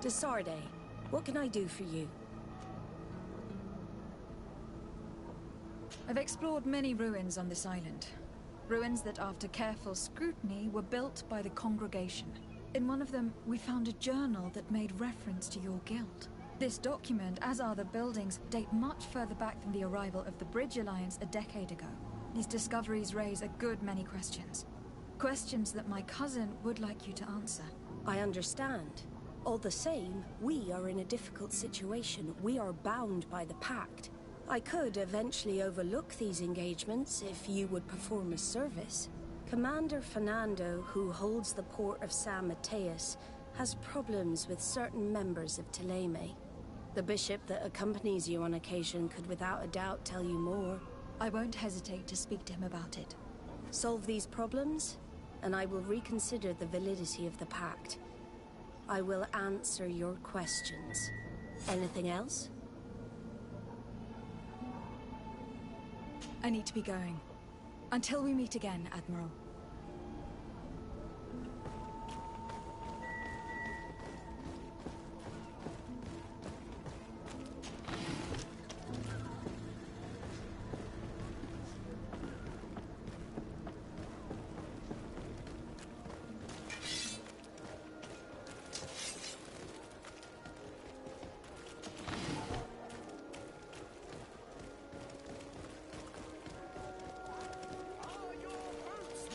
De Sarde, what can I do for you? I've explored many ruins on this island. Ruins that, after careful scrutiny, were built by the congregation. In one of them, we found a journal that made reference to your guild. This document, as are the buildings, date much further back than the arrival of the Bridge Alliance a decade ago. These discoveries raise a good many questions. Questions that my cousin would like you to answer. I understand. All the same, we are in a difficult situation. We are bound by the pact. I could eventually overlook these engagements if you would perform a service. Commander Fernando, who holds the port of San Mateus, has problems with certain members of Teleme. The bishop that accompanies you on occasion could without a doubt tell you more. I won't hesitate to speak to him about it. Solve these problems, and I will reconsider the validity of the pact. I will answer your questions. Anything else? I need to be going. Until we meet again, Admiral. Are your boots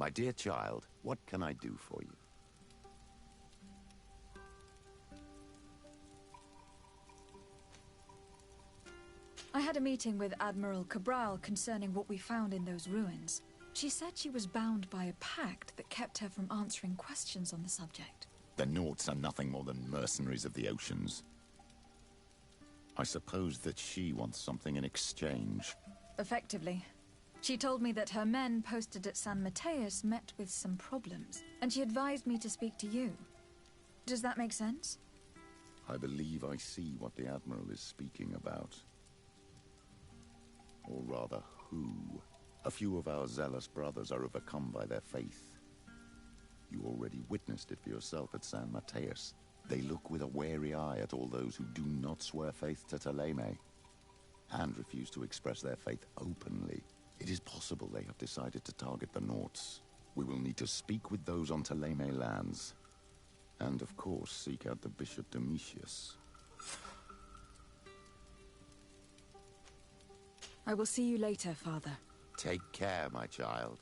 My dear child, what can I do for you? I had a meeting with Admiral Cabral concerning what we found in those ruins. She said she was bound by a pact that kept her from answering questions on the subject. The Nauts are nothing more than mercenaries of the oceans. I suppose that she wants something in exchange. Effectively. She told me that her men posted at San Mateus met with some problems, and she advised me to speak to you. Does that make sense? I believe I see what the Admiral is speaking about. Or rather, who. A few of our zealous brothers are overcome by their faith. You already witnessed it for yourself at San Mateus. They look with a wary eye at all those who do not swear faith to Thélème, and refuse to express their faith openly. It is possible they have decided to target the Nauts. We will need to speak with those on Thélème lands. And of course, seek out the Bishop Domitius. I will see you later, Father. Take care, my child.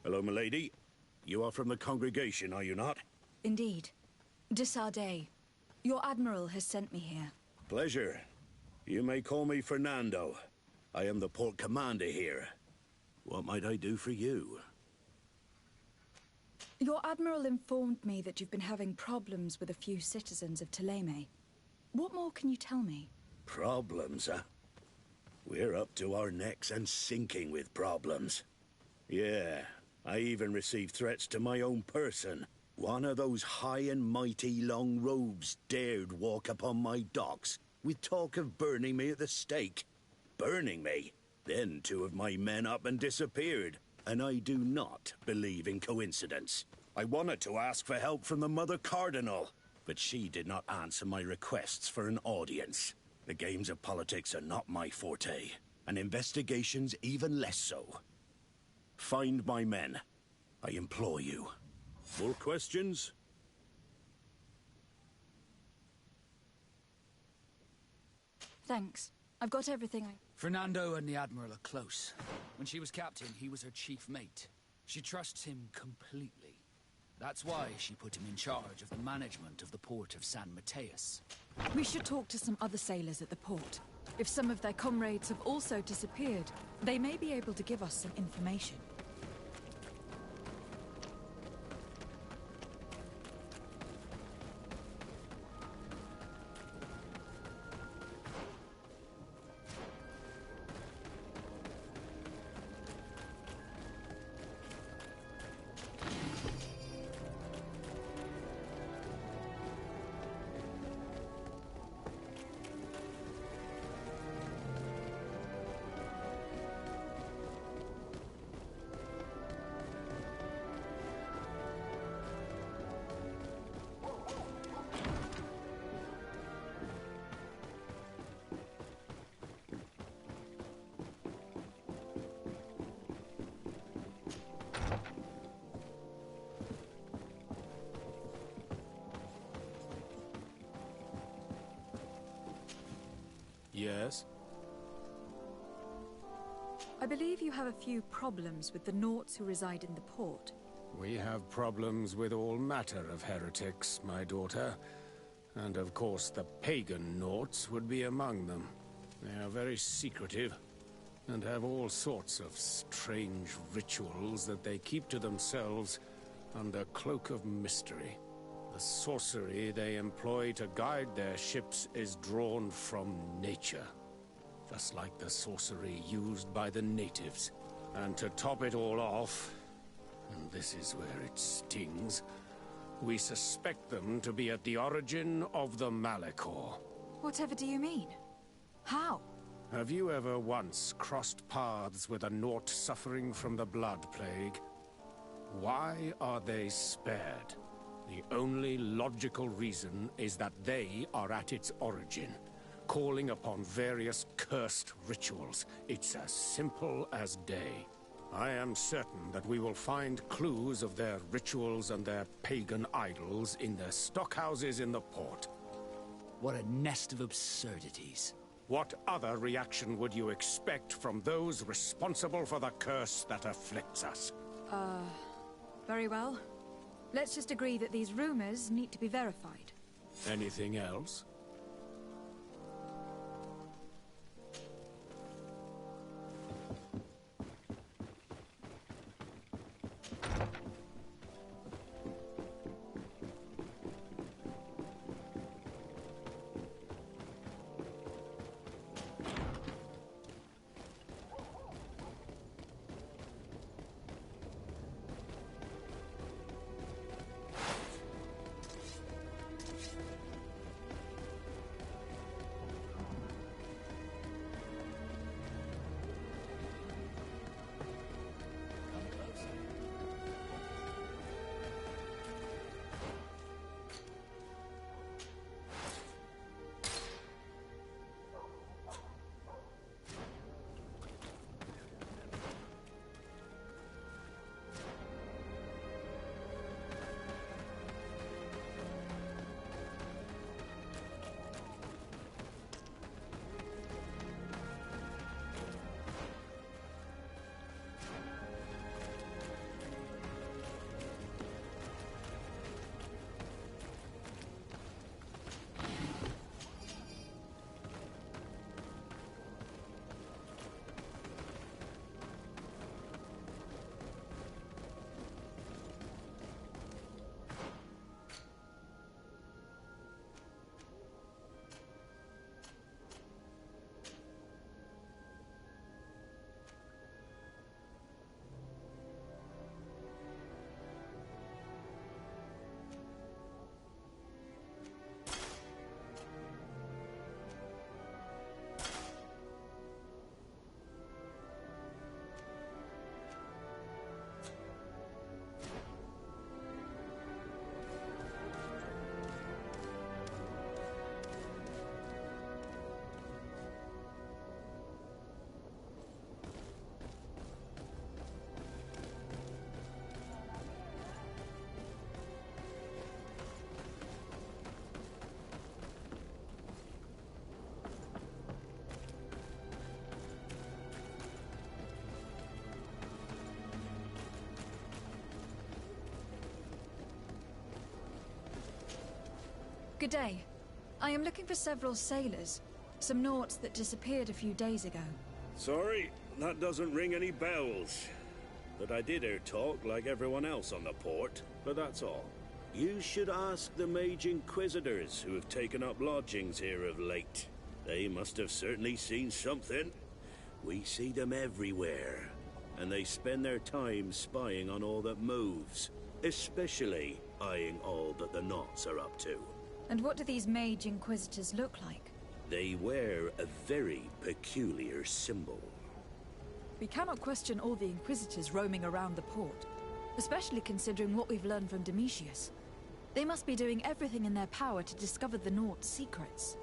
Hello, milady. You are from the congregation, are you not? Indeed. De Sardet. Your Admiral has sent me here. Pleasure. You may call me Fernando. I am the port commander here. What might I do for you? Your Admiral informed me that you've been having problems with a few citizens of Thélème. What more can you tell me? Problems, huh? We're up to our necks and sinking with problems. Yeah, I even received threats to my own person. One of those high and mighty long robes dared walk upon my docks with talk of burning me at the stake. Burning me? Then two of my men up and disappeared, and I do not believe in coincidence. I wanted to ask for help from the Mother Cardinal, but she did not answer my requests for an audience. The games of politics are not my forte, and investigations even less so. Find my men. I implore you. More questions? Thanks. I've got everything I... Fernando and the Admiral are close. When she was captain, he was her chief mate. She trusts him completely. That's why she put him in charge of the management of the port of San Mateus. We should talk to some other sailors at the port. If some of their comrades have also disappeared, they may be able to give us some information. Yes? I believe you have a few problems with the Nauts who reside in the port. We have problems with all matter of heretics, my daughter. And of course the pagan Nauts would be among them. They are very secretive, and have all sorts of strange rituals that they keep to themselves under cloak of mystery. The sorcery they employ to guide their ships is drawn from nature, just like the sorcery used by the natives. And to top it all off, and this is where it stings, we suspect them to be at the origin of the Malachor. Whatever do you mean? How? Have you ever once crossed paths with a Naut suffering from the Blood Plague? Why are they spared? The only logical reason is that they are at its origin, calling upon various cursed rituals. It's as simple as day. I am certain that we will find clues of their rituals and their pagan idols in their stockhouses in the port. What a nest of absurdities. What other reaction would you expect from those responsible for the curse that afflicts us? Very well. Let's just agree that these rumors need to be verified. Anything else? Good day. I am looking for several sailors. Some Nauts that disappeared a few days ago. Sorry, that doesn't ring any bells. But I did hear talk like everyone else on the port, but that's all. You should ask the Mage Inquisitors who have taken up lodgings here of late. They must have certainly seen something. We see them everywhere, and they spend their time spying on all that moves, especially eyeing all that the Nauts are up to. And what do these Mage Inquisitors look like? They wear a very peculiar symbol. We cannot question all the Inquisitors roaming around the port, especially considering what we've learned from Domitius. They must be doing everything in their power to discover the Nauts' secrets.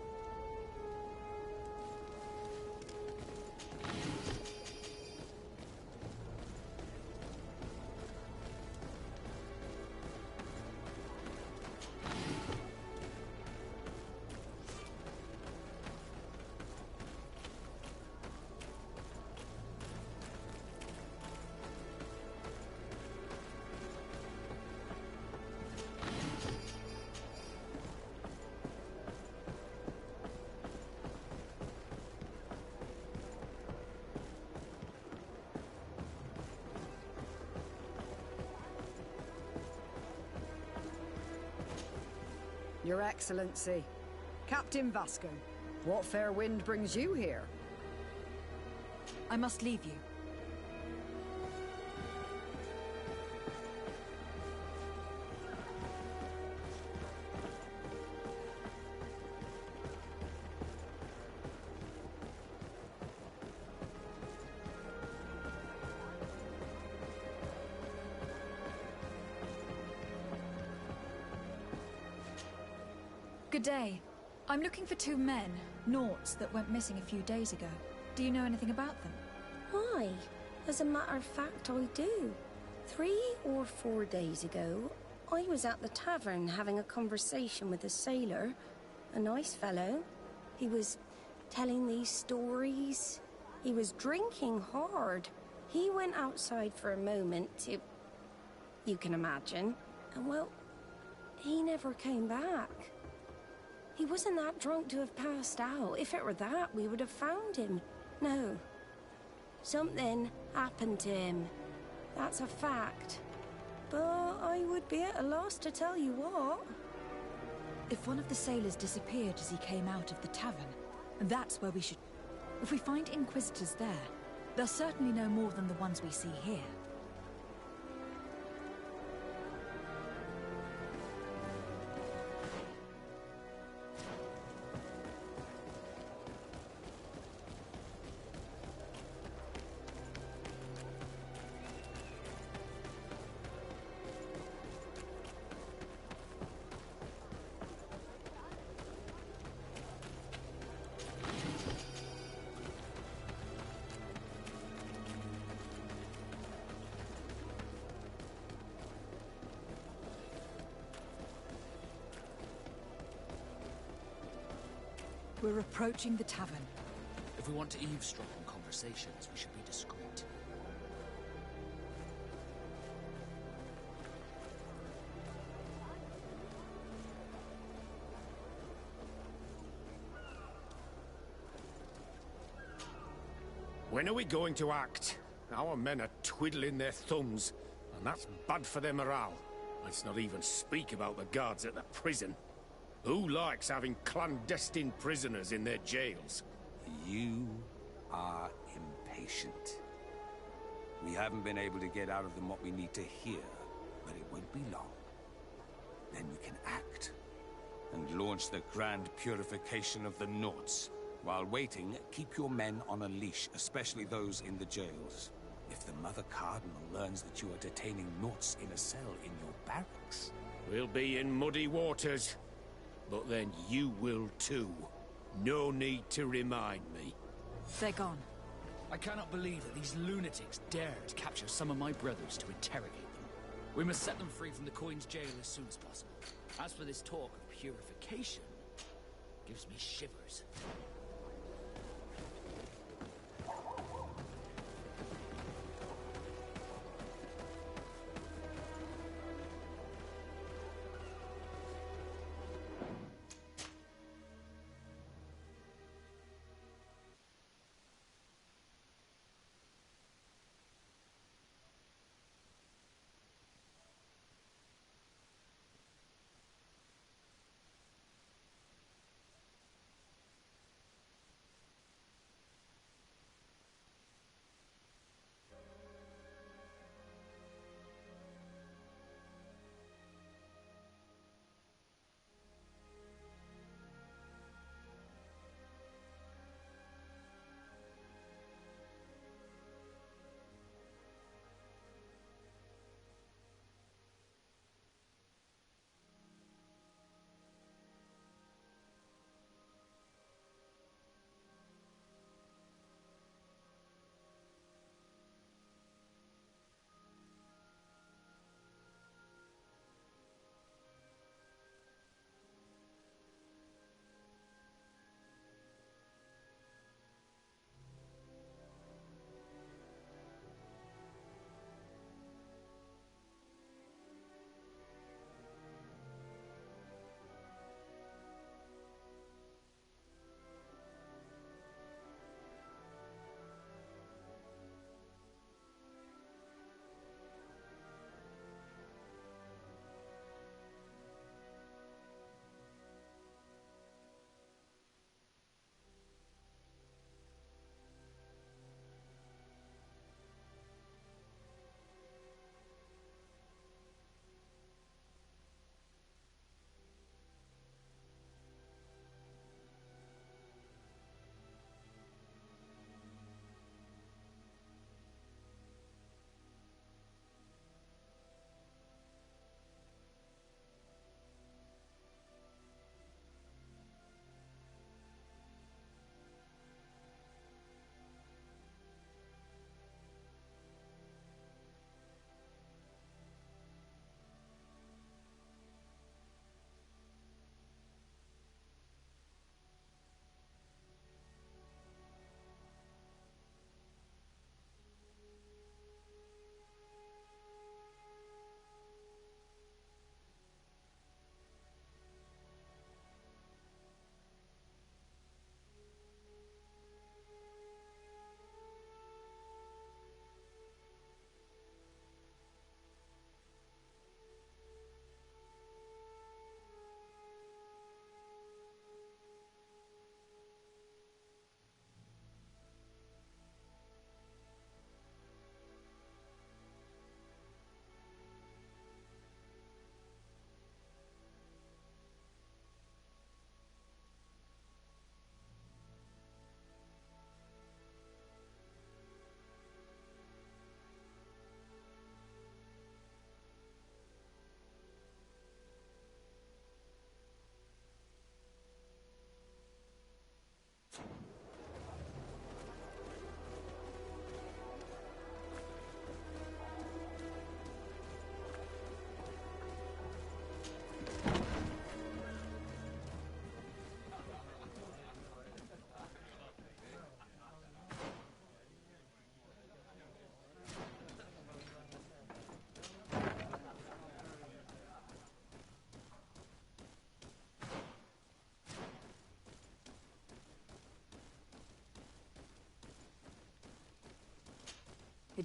Your Excellency, Captain Vasco, what fair wind brings you here? I must leave you. Good day. I'm looking for two men, Nauts, that went missing a few days ago. Do you know anything about them? Why? As a matter of fact, I do. 3 or 4 days ago, I was at the tavern having a conversation with a sailor. A nice fellow. He was telling these stories. He was drinking hard. He went outside for a moment to... you can imagine. And well, he never came back. He wasn't that drunk to have passed out. If it were that, we would have found him. No. Something happened to him. That's a fact. But I would be at a loss to tell you what. If one of the sailors disappeared as he came out of the tavern, that's where we should... If we find Inquisitors there, they'll certainly know more than the ones we see here. We're approaching the tavern. If we want to eavesdrop on conversations, we should be discreet. When are we going to act? Our men are twiddling their thumbs, and that's bad for their morale. Let's not even speak about the guards at the prison. Who likes having clandestine prisoners in their jails? You are impatient. We haven't been able to get out of them what we need to hear, but it won't be long. Then we can act, and launch the grand purification of the Nauts. While waiting, keep your men on a leash, especially those in the jails. If the Mother Cardinal learns that you are detaining Nauts in a cell in your barracks... We'll be in muddy waters. But then you will too. No need to remind me. They're gone. I cannot believe that these lunatics dared capture some of my brothers to interrogate them. We must set them free from the Coin's jail as soon as possible. As for this talk of purification, gives me shivers.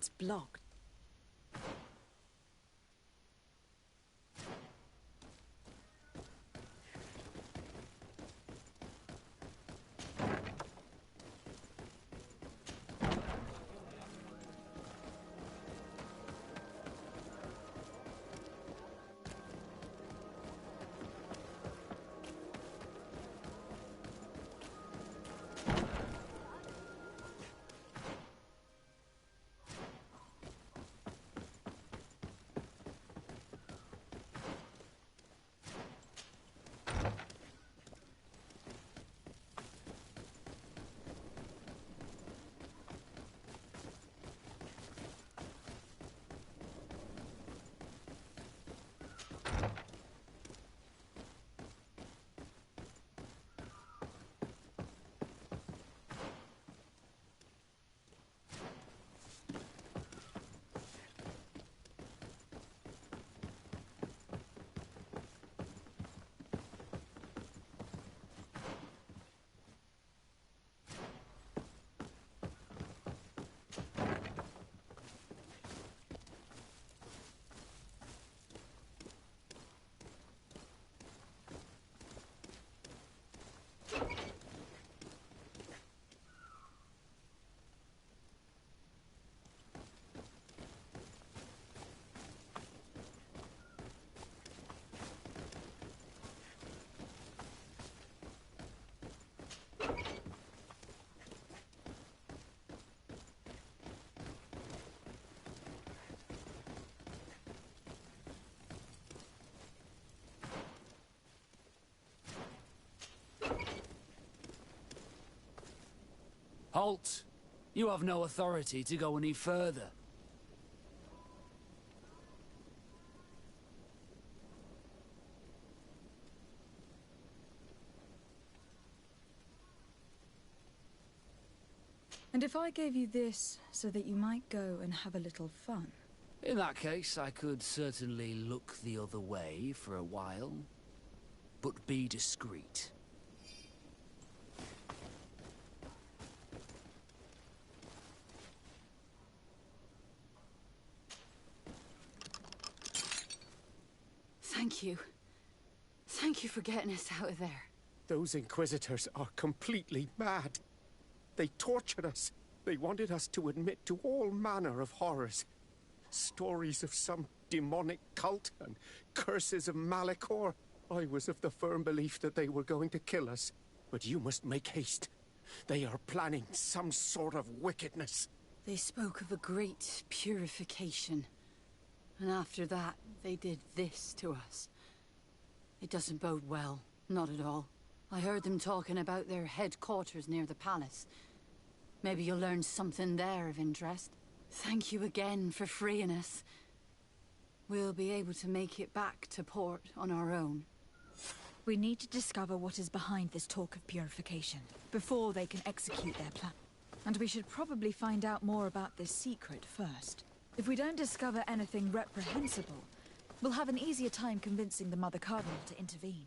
It's blocked. Halt! You have no authority to go any further. And if I gave you this so that you might go and have a little fun? In that case, I could certainly look the other way for a while. But be discreet. Thank you. Thank you for getting us out of there. Those Inquisitors are completely mad. They tortured us. They wanted us to admit to all manner of horrors. Stories of some demonic cult and curses of Malachor. I was of the firm belief that they were going to kill us. But you must make haste. They are planning some sort of wickedness. They spoke of a great purification. And after that, they did this to us. It doesn't bode well. Not at all. I heard them talking about their headquarters near the palace. Maybe you'll learn something there of interest. Thank you again for freeing us. We'll be able to make it back to port on our own. We need to discover what is behind this talk of purification, before they can execute their plan. And we should probably find out more about this secret first. If we don't discover anything reprehensible, we'll have an easier time convincing the Mother Cardinal to intervene.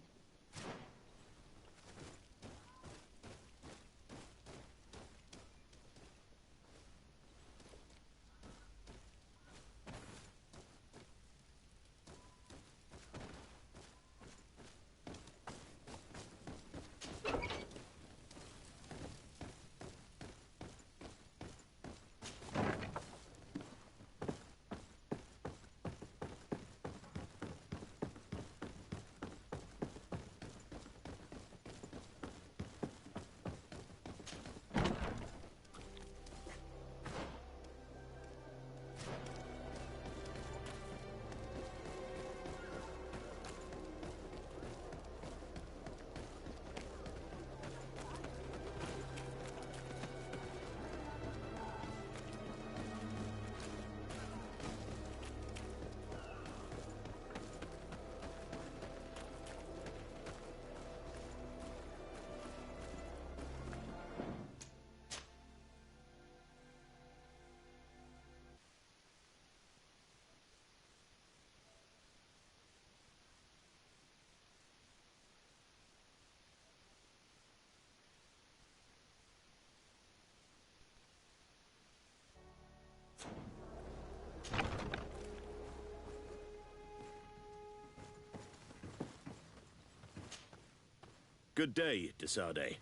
Good day, Desade.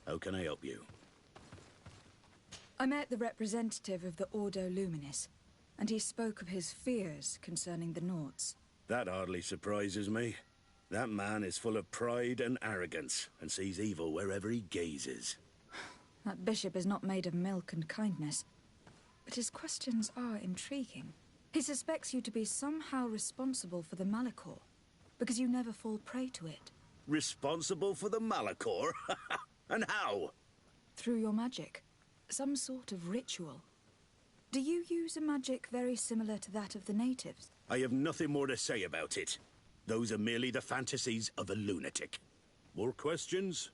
How can I help you? I met the representative of the Ordo Luminis, and he spoke of his fears concerning the Nords. That hardly surprises me. That man is full of pride and arrogance, and sees evil wherever he gazes. That bishop is not made of milk and kindness, but his questions are intriguing. He suspects you to be somehow responsible for the Malachor, because you never fall prey to it. Responsible for the Malachor? And how? Through your magic. Some sort of ritual. Do you use a magic very similar to that of the natives? I have nothing more to say about it. Those are merely the fantasies of a lunatic. More questions?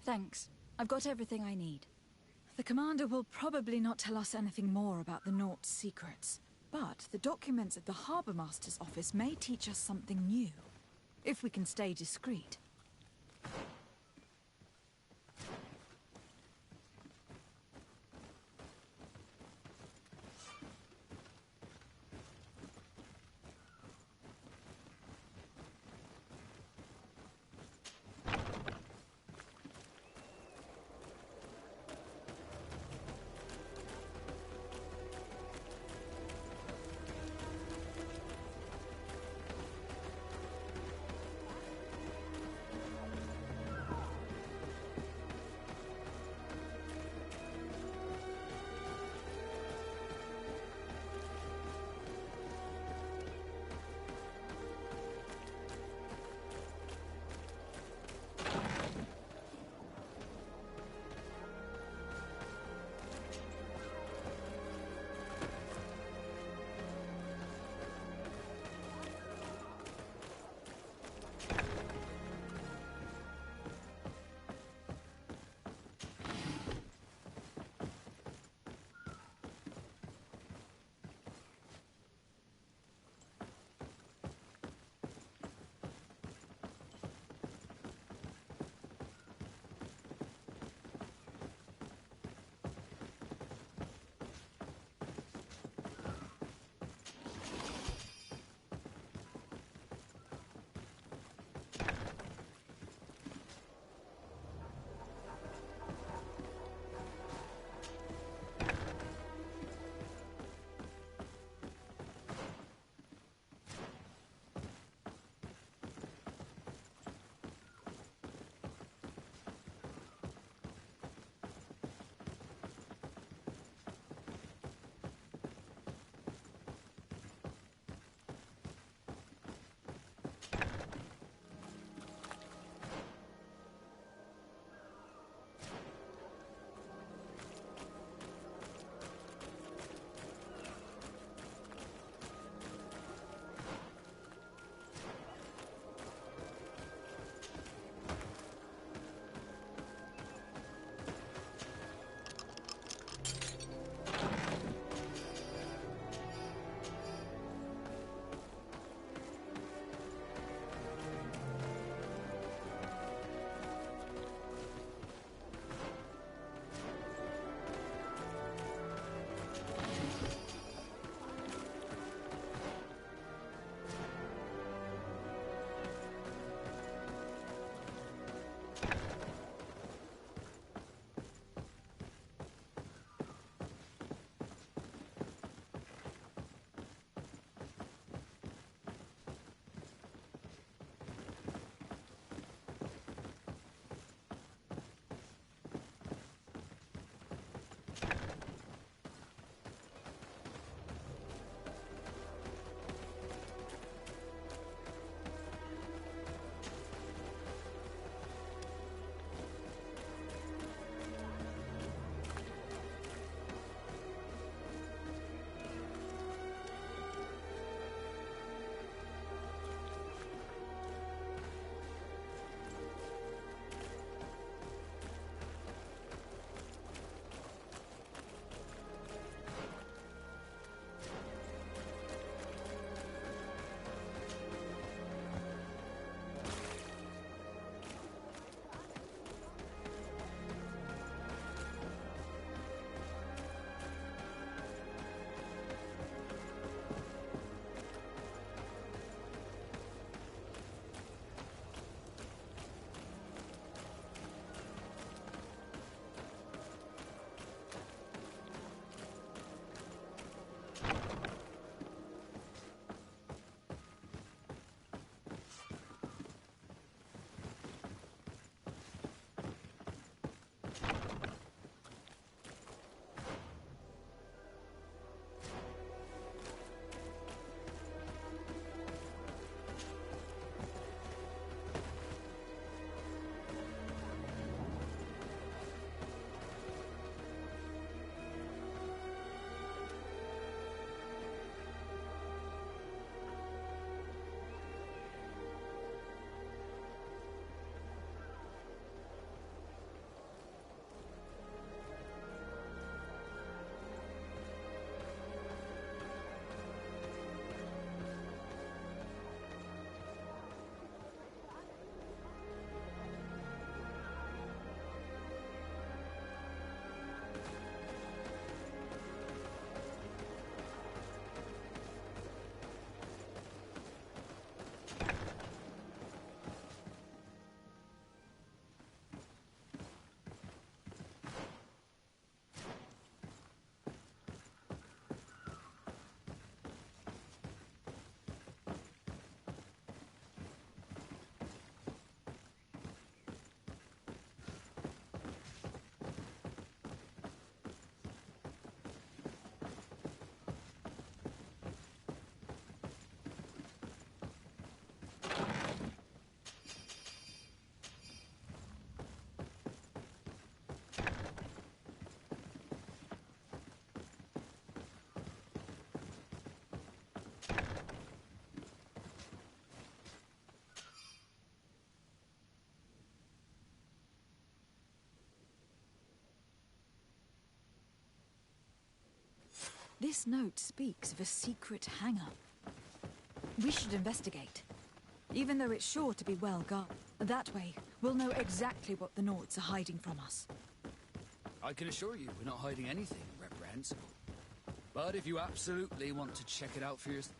Thanks. I've got everything I need. The commander will probably not tell us anything more about the Nort's secrets, but the documents at the Harbour Master's office may teach us something new, if we can stay discreet. This note speaks of a secret hangar. We should investigate, even though it's sure to be well guarded. That way, we'll know exactly what the Nords are hiding from us. I can assure you we're not hiding anything reprehensible. But if you absolutely want to check it out for yourself...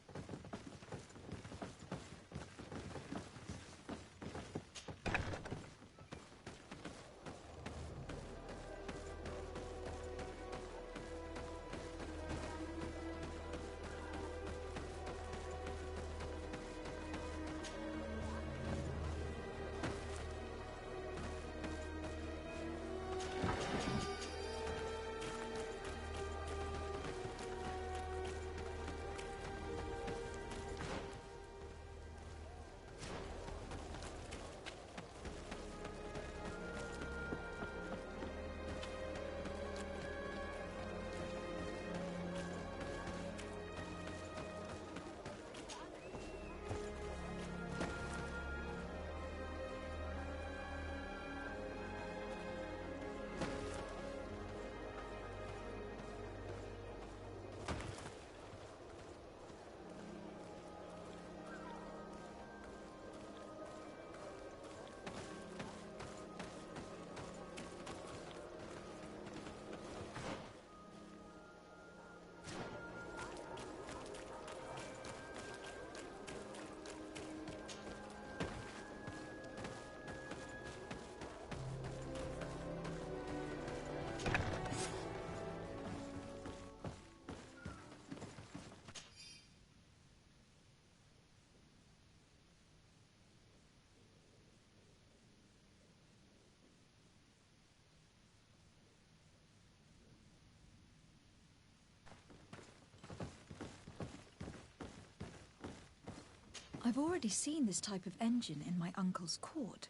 I've already seen this type of engine in my uncle's court.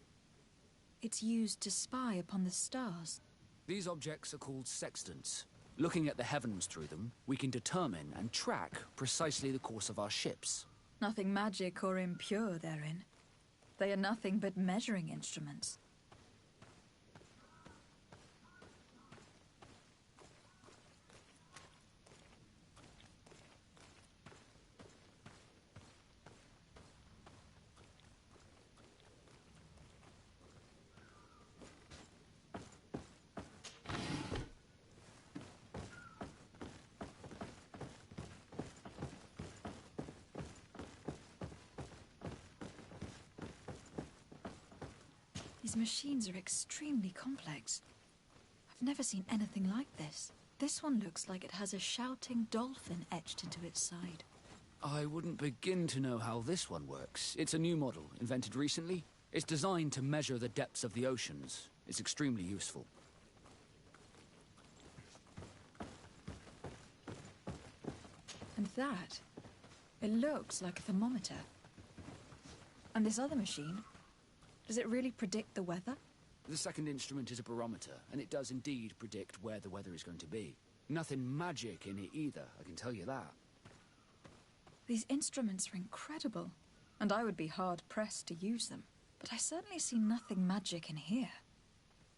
It's used to spy upon the stars. These objects are called sextants. Looking at the heavens through them, we can determine and track precisely the course of our ships. Nothing magic or impure therein. They are nothing but measuring instruments. These machines are extremely complex. I've never seen anything like this. This one looks like it has a shouting dolphin etched into its side. I wouldn't begin to know how this one works. It's a new model, invented recently. It's designed to measure the depths of the oceans. It's extremely useful. And that, it looks like a thermometer. And this other machine, does it really predict the weather? The second instrument is a barometer, and it does indeed predict where the weather is going to be. Nothing magic in it either, I can tell you that. These instruments are incredible, and I would be hard-pressed to use them. But I certainly see nothing magic in here,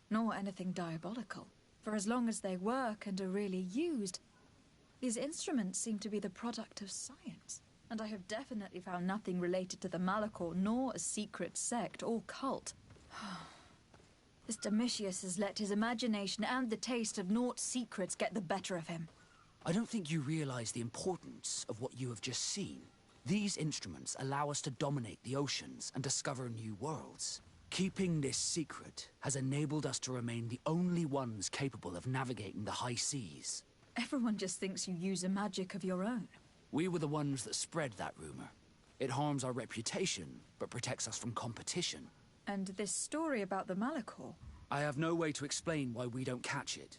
nor anything diabolical. For as long as they work and are really used, these instruments seem to be the product of science. And I have definitely found nothing related to the Malachor, nor a secret sect or cult. This Domitius has let his imagination and the taste of Naught's secrets get the better of him. I don't think you realize the importance of what you have just seen. These instruments allow us to dominate the oceans and discover new worlds. Keeping this secret has enabled us to remain the only ones capable of navigating the high seas. Everyone just thinks you use a magic of your own. We were the ones that spread that rumor. It harms our reputation, but protects us from competition. And this story about the Malachor? I have no way to explain why we don't catch it,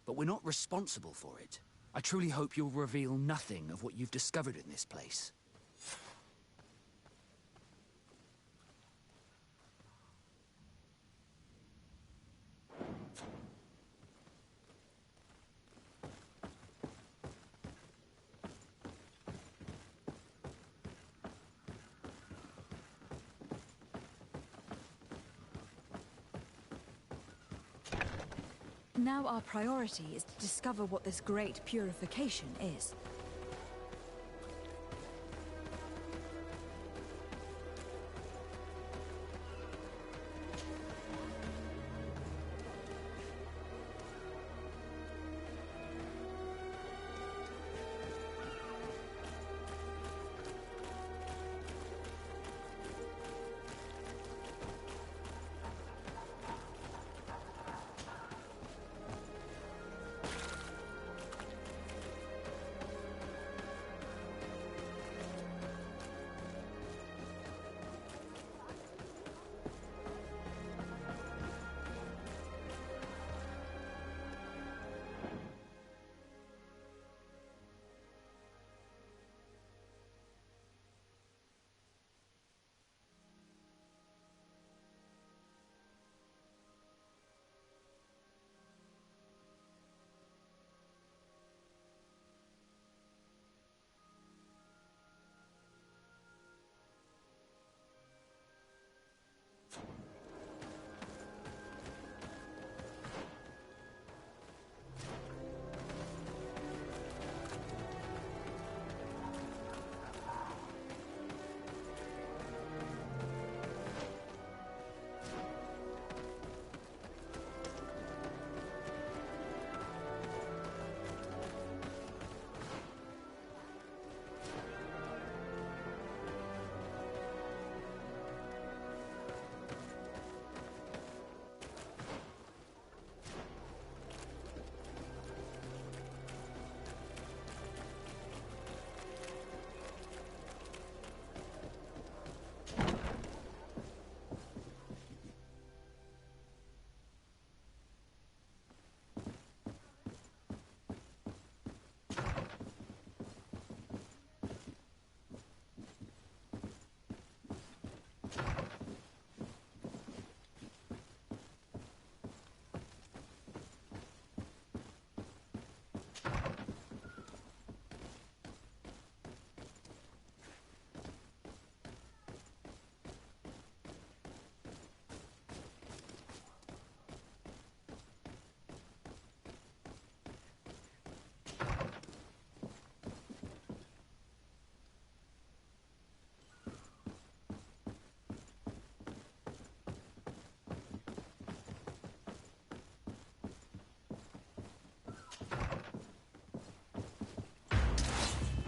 but we're not responsible for it. I truly hope you'll reveal nothing of what you've discovered in this place. now our priority is to discover what this great purification is.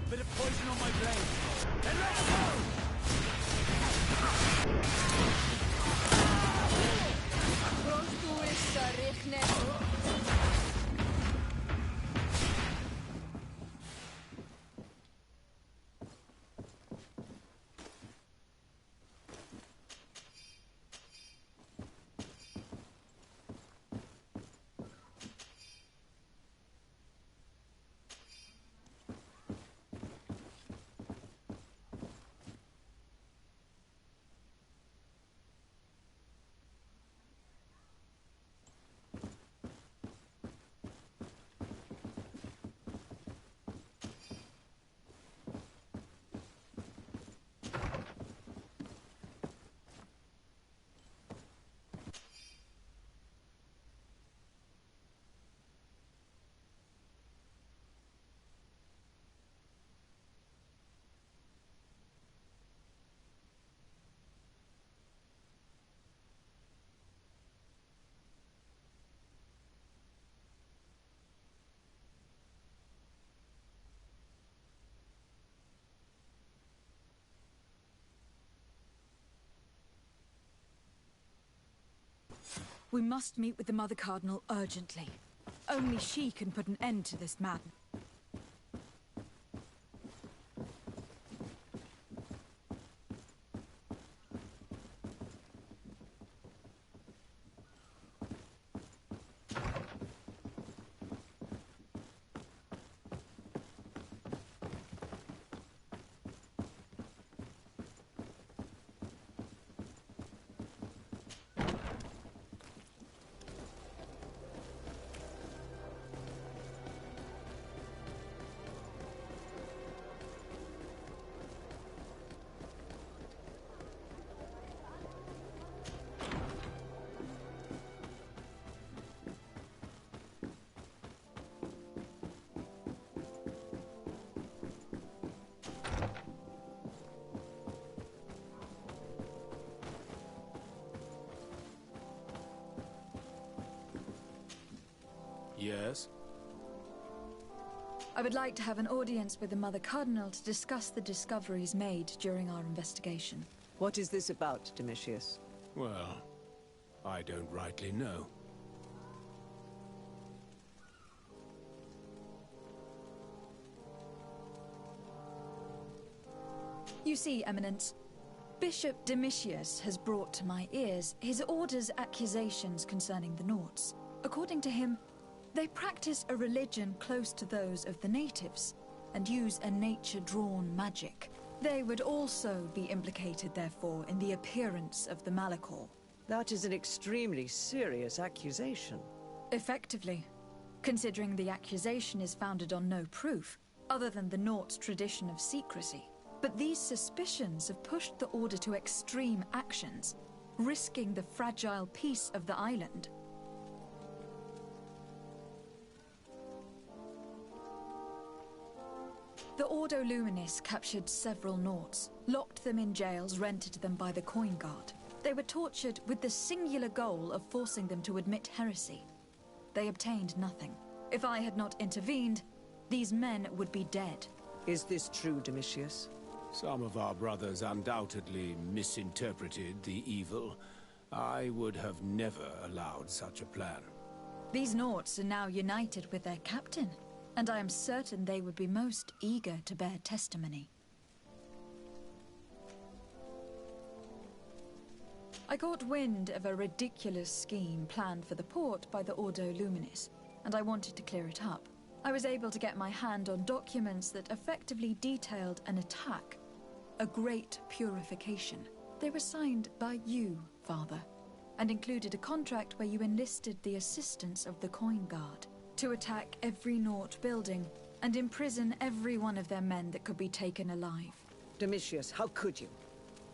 Bit of poison on my blade. And let's go! We must meet with the Mother Cardinal urgently. Only she can put an end to this madness. Yes? I would like to have an audience with the Mother Cardinal to discuss the discoveries made during our investigation. What is this about, Domitius? Well, I don't rightly know. You see, Eminence, Bishop Domitius has brought to my ears his order's accusations concerning the Nauts. According to him, they practice a religion close to those of the natives, and use a nature-drawn magic. They would also be implicated, therefore, in the appearance of the Malachor. That is an extremely serious accusation. Effectively, considering the accusation is founded on no proof, other than the Nauts' tradition of secrecy. But these suspicions have pushed the Order to extreme actions, risking the fragile peace of the island. The Ordo Luminis captured several Nauts, locked them in jails rented to them by the Coin Guard. They were tortured with the singular goal of forcing them to admit heresy. They obtained nothing. If I had not intervened, these men would be dead. Is this true, Domitius? Some of our brothers undoubtedly misinterpreted the evil. I would have never allowed such a plan. These Nauts are now united with their captain, and I am certain they would be most eager to bear testimony. I caught wind of a ridiculous scheme planned for the port by the Ordo Luminis, and I wanted to clear it up. I was able to get my hand on documents that effectively detailed an attack, a great purification. They were signed by you, Father, and included a contract where you enlisted the assistance of the Coin Guard to attack every Naut building and imprison every one of their men that could be taken alive. Domitius, how could you?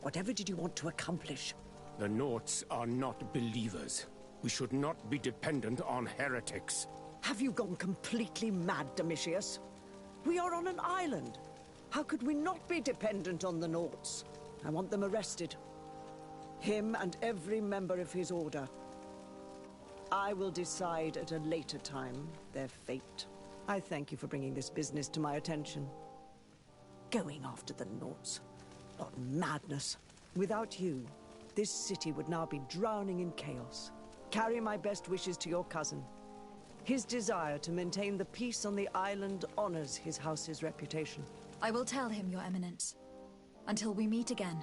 Whatever did you want to accomplish? The Nauts are not believers. We should not be dependent on heretics. Have you gone completely mad, Domitius? We are on an island. How could we not be dependent on the Nauts? I want them arrested. Him and every member of his order. I will decide at a later time their fate. I thank you for bringing this business to my attention. Going after the Nauts. What madness. Without you, this city would now be drowning in chaos. Carry my best wishes to your cousin. His desire to maintain the peace on the island honors his house's reputation. I will tell him, Your Eminence. Until we meet again.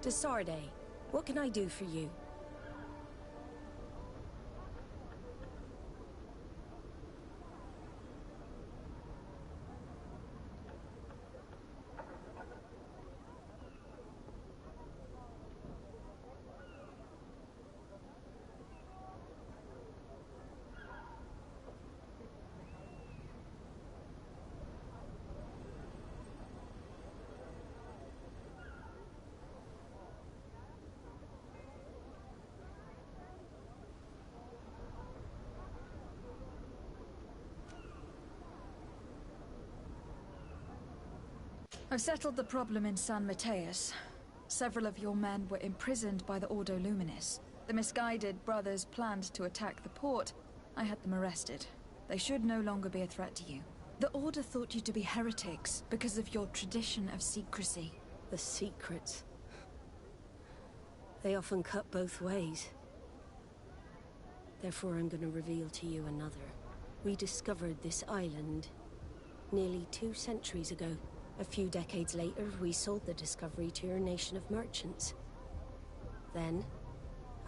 Desarde, what can I do for you? I've settled the problem in San Mateus. Several of your men were imprisoned by the Ordo Luminis. The misguided brothers planned to attack the port. I had them arrested. They should no longer be a threat to you. The Order thought you to be heretics because of your tradition of secrecy. The secrets. They often cut both ways. Therefore, I'm going to reveal to you another. We discovered this island nearly 2 centuries ago. A few decades later, we sold the discovery to your nation of merchants. Then,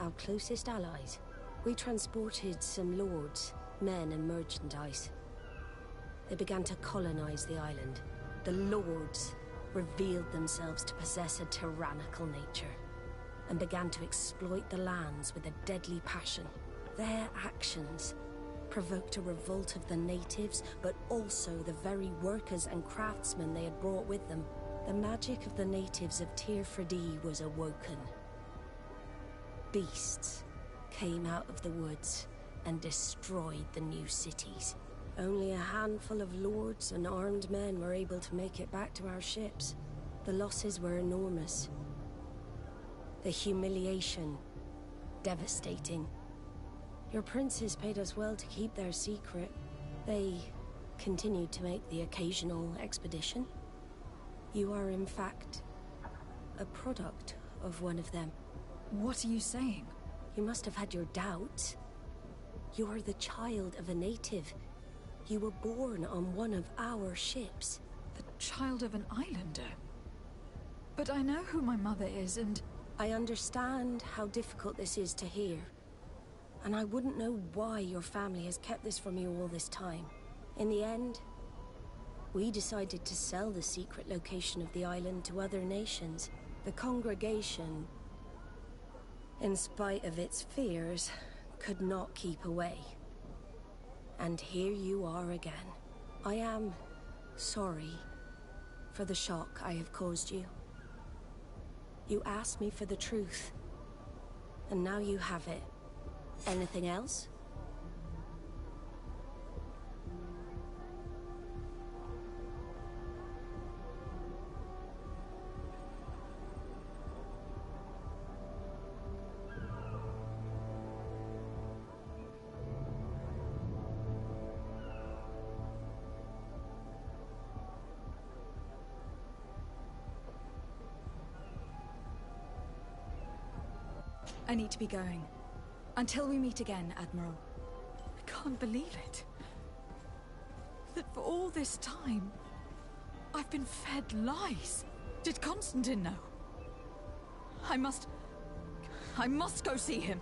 our closest allies, we transported some lords, men and merchandise. They began to colonize the island. The lords revealed themselves to possess a tyrannical nature and began to exploit the lands with a deadly passion. Their actions provoked a revolt of the natives, but also the very workers and craftsmen they had brought with them. The magic of the natives of Tir Freddy was awoken. Beasts came out of the woods and destroyed the new cities. Only a handful of lords and armed men were able to make it back to our ships. The losses were enormous. The humiliation, devastating. Your princes paid us well to keep their secret. They continued to make the occasional expedition. You are, in fact, a product of one of them. What are you saying? You must have had your doubts. You are the child of a native. You were born on one of our ships. The child of an islander? But I know who my mother is, and... I understand how difficult this is to hear. And I wouldn't know why your family has kept this from you all this time. In the end, we decided to sell the secret location of the island to other nations. The congregation, in spite of its fears, could not keep away. And here you are again. I am sorry for the shock I have caused you. You asked me for the truth, and now you have it. Anything else? I need to be going. Until we meet again, Admiral. I can't believe it. That for all this time, I've been fed lies. Did Constantine know? I must go see him.